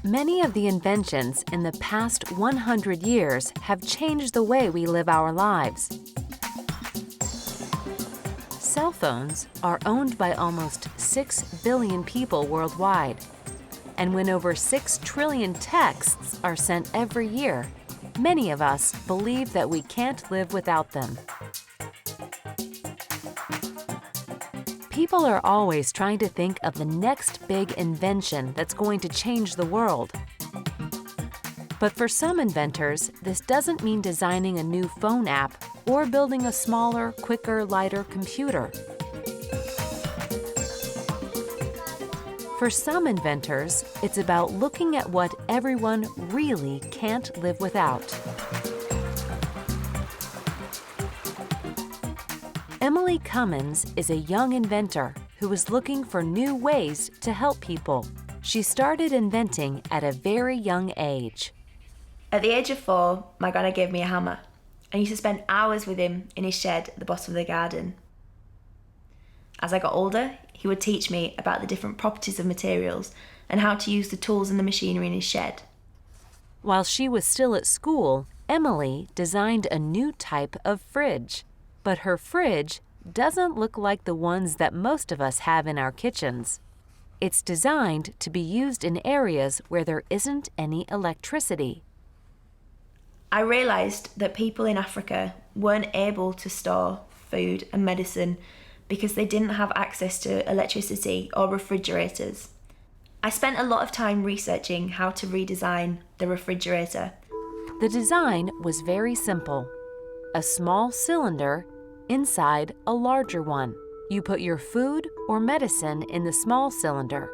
Many of the inventions in the past 100 years have changed the way we live our lives. Cell phones are owned by almost 6 billion people worldwide. And when over 6 trillion texts are sent every year, many of us believe that we can't live without them. People are always trying to think of the next big invention that's going to change the world. But for some inventors, this doesn't mean designing a new phone app or building a smaller, quicker, lighter computer. For some inventors, it's about looking at what everyone really can't live without. Emily Cummins is a young inventor who is looking for new ways to help people. She started inventing at a very young age. At the age of 4, my granny gave me a hammer. I used to spend hours with him in his shed at the bottom of the garden. As I got older, he would teach me about the different properties of materials and how to use the tools and the machinery in his shed. While she was still at school, Emily designed a new type of fridge. But her fridge doesn't look like the ones that most of us have in our kitchens. It's designed to be used in areas where there isn't any electricity. I realised that people in Africa weren't able to store food and medicine because they didn't have access to electricity or refrigerators. I spent a lot of time researching how to redesign the refrigerator. The design was very simple. A small cylinder inside a larger one. You put your food or medicine in the small cylinder.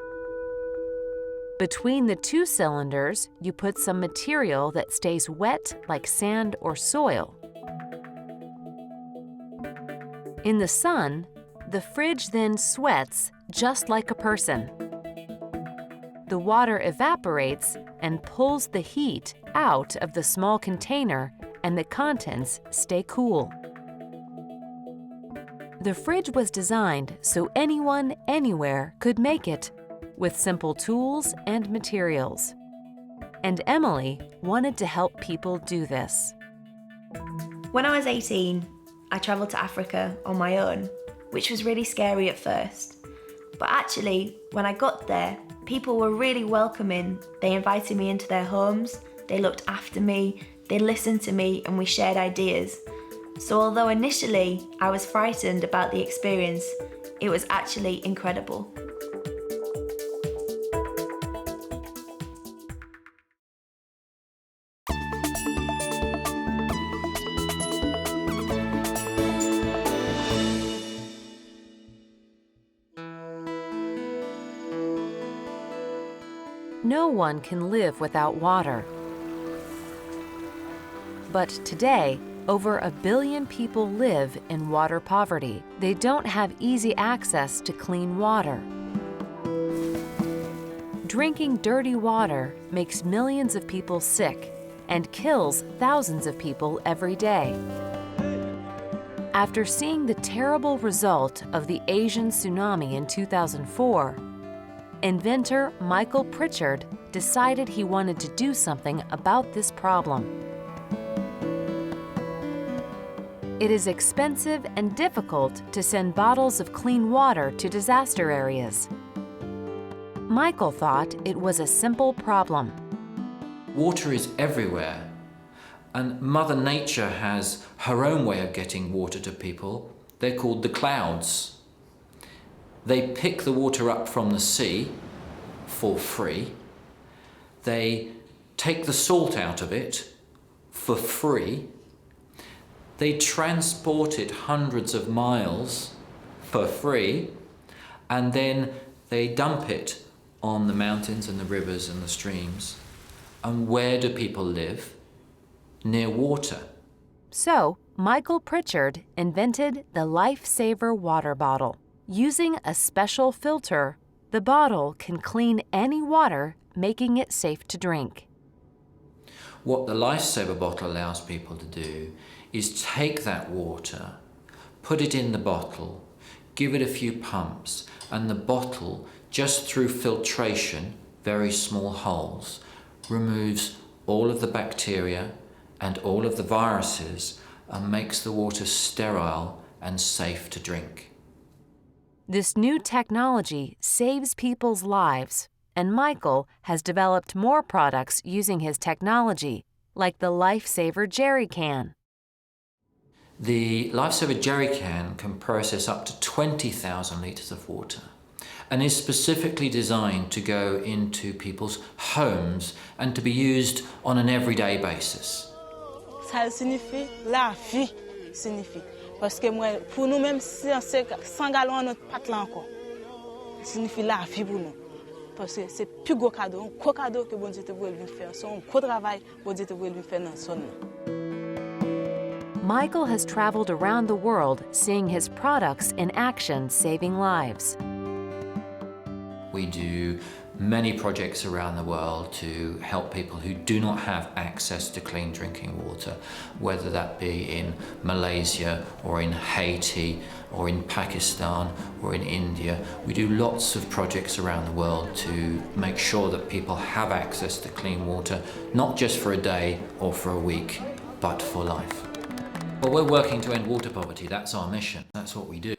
Between the 2 cylinders, you put some material that stays wet like sand or soil. In the sun, the fridge then sweats just like a person. The water evaporates and pulls the heat out of the small container, and the contents stay cool. The fridge was designed so anyone, anywhere could make it, with simple tools and materials. And Emily wanted to help people do this. When I was 18, I travelled to Africa on my own, which was really scary at first. But actually, when I got there, people were really welcoming. They invited me into their homes, they looked after me, they listened to me, and we shared ideas. So although initially I was frightened about the experience, it was actually incredible. No one can live without water. But today, over 1 billion people live in water poverty. They don't have easy access to clean water. Drinking dirty water makes millions of people sick and kills thousands of people every day. After seeing the terrible result of the Asian tsunami in 2004, inventor Michael Pritchard decided he wanted to do something about this problem. It is expensive and difficult to send bottles of clean water to disaster areas. Michael thought it was a simple problem. Water is everywhere, and Mother Nature has her own way of getting water to people. They're called the clouds. They pick the water up from the sea for free. They take the salt out of it for free. They transport it hundreds of miles for free, and then they dump it on the mountains and the rivers and the streams. And where do people live? Near water. So, Michael Pritchard invented the Lifesaver water bottle. Using a special filter, the bottle can clean any water, making it safe to drink. what the Lifesaver bottle allows people to do is take that water, put it in the bottle, give it a few pumps, and the bottle, just through filtration, very small holes, removes all of the bacteria and all of the viruses and makes the water sterile and safe to drink. This new technology saves people's lives, and Michael has developed more products using his technology, like the Lifesaver Jerry Can. The Lifesaver Jerry Can can process up to 20,000 litres of water and is specifically designed to go into people's homes and to be used on an everyday basis. Ça signifie la vie, signifie. Parce que moi, pour nous même si on sait 100 gallons notre pâte là encore, signifie la vie pour nous. Parce que c'est plus gros cadeau, un gros cadeau que bon Dieu te voulait lui faire. C'est un gros travail que bon Dieu te voulait lui faire dans son nom. Michael has traveled around the world seeing his products in action saving lives. We do many projects around the world to help people who do not have access to clean drinking water, whether that be in Malaysia or in Haiti or in Pakistan or in India. We do lots of projects around the world to make sure that people have access to clean water, not just for a day or for a week, but for life. Well, we're working to end water poverty. That's our mission. That's what we do.